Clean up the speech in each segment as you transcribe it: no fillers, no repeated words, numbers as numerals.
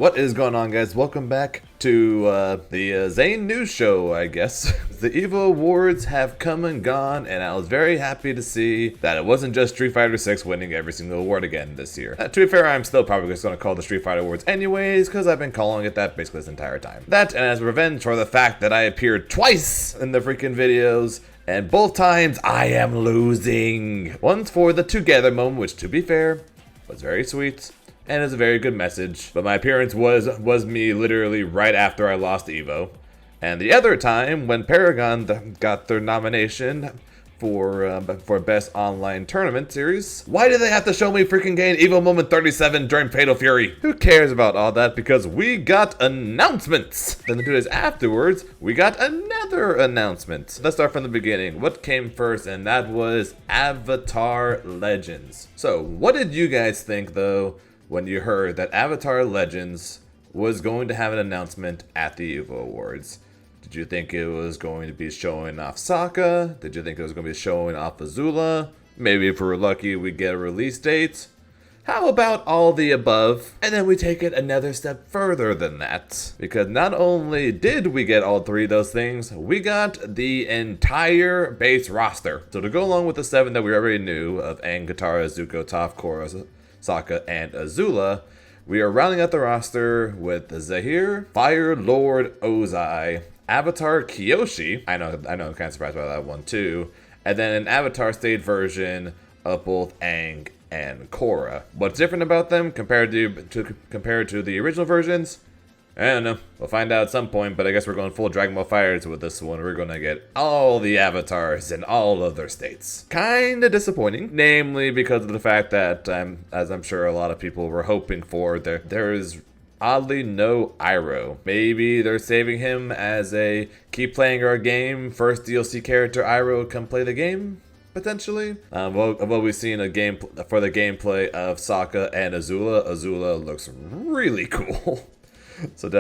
What is going on, guys? Welcome back to the Zane news show, I guess. The EVO Awards have come and gone, and I was very happy to see that it wasn't just Street Fighter 6 winning every single award again this year. To be fair, I'm still probably just going to call the Street Fighter Awards anyways, because I've been calling it that basically this entire time. That, and as revenge for the fact that I appeared twice in the freaking videos, and both times I am losing. Once for the Together moment, which to be fair, was very sweet. And it's a very good message, but my appearance was me literally right after I lost EVO. And the other time, when Paragon got their nomination for Best Online Tournament Series, why did they have to show me freaking gain EVO Moment 37 during Fatal Fury? Who cares about all that, because we got announcements! Then the 2 days afterwards, we got another announcement. Let's start from the beginning. What came first, and that was Avatar Legends. So, what did you guys think, though, when you heard that Avatar Legends was going to have an announcement at the EVO Awards? Did you think it was going to be showing off Sokka? Did you think it was going to be showing off Azula? Maybe if we're lucky we get a release date? How about all the above? And then we take it another step further than that. Because not only did we get all three of those things, we got the entire base roster. So to go along with the 7 that we already knew of Aang, Katara, Zuko, Toph, Korra, Sokka, and Azula, we are rounding out the roster with Zahir, Fire Lord Ozai, Avatar Kyoshi. I know, I'm kind of surprised by that one too. And then an Avatar state version of both Aang and Korra. What's different about them compared to the original versions? I don't know. We'll find out at some point, but I guess we're going full Dragon Ball FighterZ with this one. We're going to get all the avatars in all of their states. Kinda disappointing, namely because of the fact that, as I'm sure a lot of people were hoping for, there is oddly no Iroh. Maybe they're saving him as a keep playing our game, first DLC character Iroh come play the game? Potentially. What we've seen for the gameplay of Sokka and Azula. Azula looks really cool. So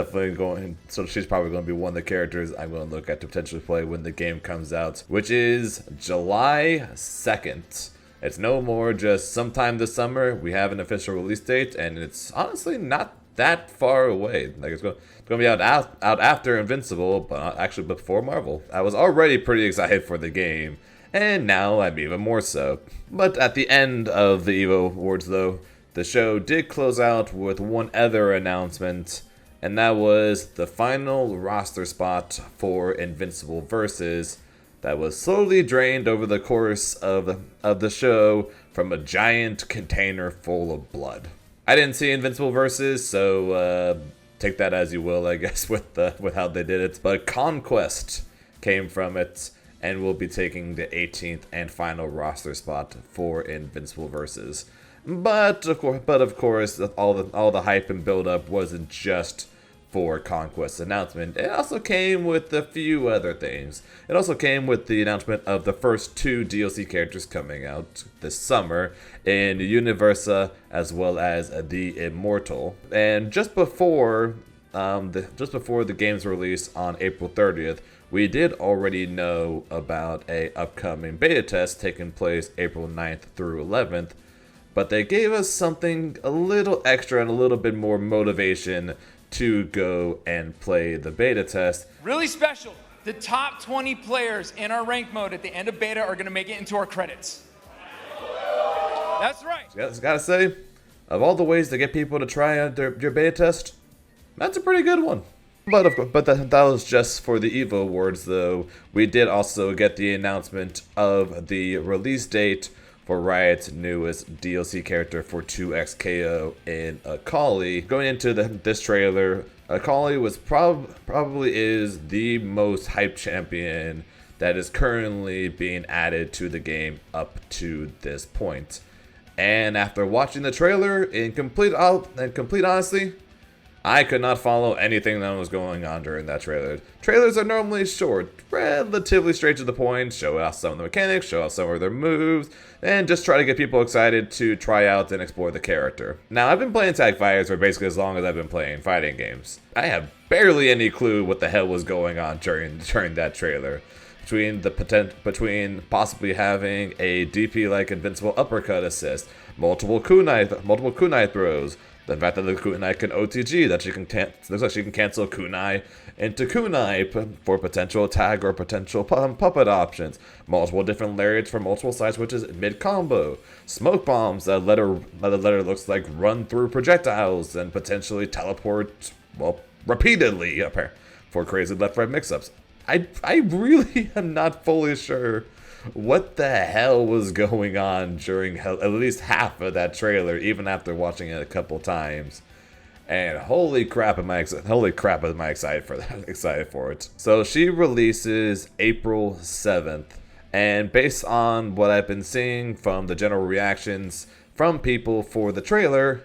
she's probably going to be one of the characters I'm going to look at to potentially play when the game comes out, which is July 2nd. It's no more just sometime this summer. We have an official release date, and it's honestly not that far away. Like it's going to be out after Invincible, but actually before Marvel. I was already pretty excited for the game, and now I'm even more so. But at the end of the EVO Awards, though, the show did close out with one other announcement, and that was the final roster spot for Invincible Versus that was slowly drained over the course of the show from a giant container full of blood. I didn't see Invincible Versus, so take that as you will, I guess, with how they did it. But Conquest came from it, and will be taking the 18th and final roster spot for Invincible Versus. But of course, all the hype and build up wasn't just for Conquest's announcement. It also came with a few other things. It also came with the announcement of the first 2 DLC characters coming out this summer in Universa as well as the Immortal. And just before the game's release on April 30th, we did already know about a upcoming beta test taking place April 9th through 11th. But they gave us something a little extra and a little bit more motivation to go and play the beta test. Really special. The top 20 players in our rank mode at the end of beta are going to make it into our credits. That's right. I gotta say, of all the ways to get people to try out your beta test, that's a pretty good one. But that was just for the EVO Awards, though. We did also get the announcement of the release date for Riot's newest DLC character for 2XKO in Akali. Going into this trailer, Akali was probably is the most hyped champion that is currently being added to the game up to this point. And after watching the trailer, in complete honesty, I could not follow anything that was going on during that trailer. Trailers are normally short, relatively straight to the point, show off some of the mechanics, show off some of their moves, and just try to get people excited to try out and explore the character. Now, I've been playing Tag Fighters for basically as long as I've been playing fighting games. I have barely any clue what the hell was going on during that trailer. Between possibly having a DP like Invincible uppercut assist, multiple kunai throws, The fact that the kunai can OTG, that she can looks like she can cancel kunai into kunai for potential tag or potential puppet options. Multiple different lariats for multiple side switches mid combo. Smoke bombs that let her looks like run through projectiles and potentially teleport, well, repeatedly for crazy left-right mix-ups. I really am not fully sure what the hell was going on during at least half of that trailer, even after watching it a couple times. And holy crap am I excited for that, excited for it. So she releases April 7th, and based on what I've been seeing from the general reactions from people for the trailer,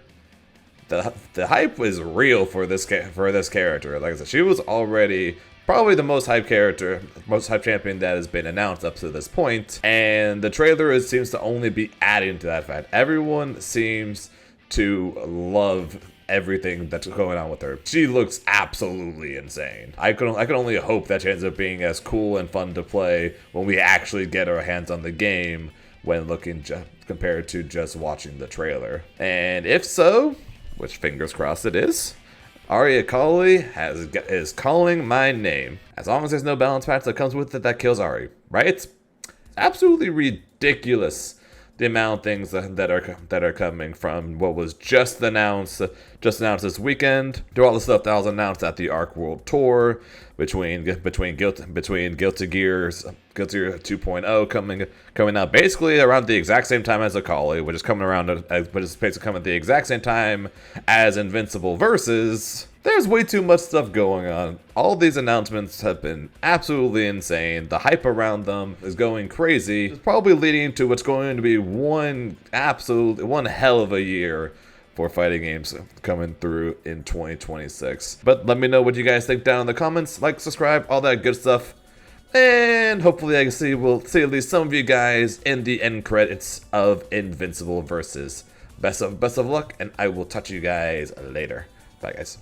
the hype is real for this character. Like I said, she was already probably the most hyped character, most hyped champion that has been announced up to this point. And the trailer seems to only be adding to that fact. Everyone seems to love everything that's going on with her. She looks absolutely insane. I can only hope that she ends up being as cool and fun to play when we actually get our hands on the game when looking compared to just watching the trailer. And if so, which fingers crossed it is, Akali is calling my name. As long as there's no balance patch that comes with it that kills Ari, right? It's absolutely ridiculous the amount of things that are coming from what was just announced this weekend to all the stuff that was announced at the Arc World Tour between Guilty Gear 2.0 coming out basically around the exact same time as Akali, which is basically coming at the exact same time as Invincible Versus. There's way too much stuff going on. All these announcements have been absolutely insane. The hype around them is going crazy. It's probably leading to what's going to be one hell of a year for fighting games coming through in 2026. But let me know what you guys think down in the comments. Like, subscribe, all that good stuff. And hopefully we'll see at least some of you guys in the end credits of Invincible Versus. Best of luck, and I will touch you guys later. Bye, guys.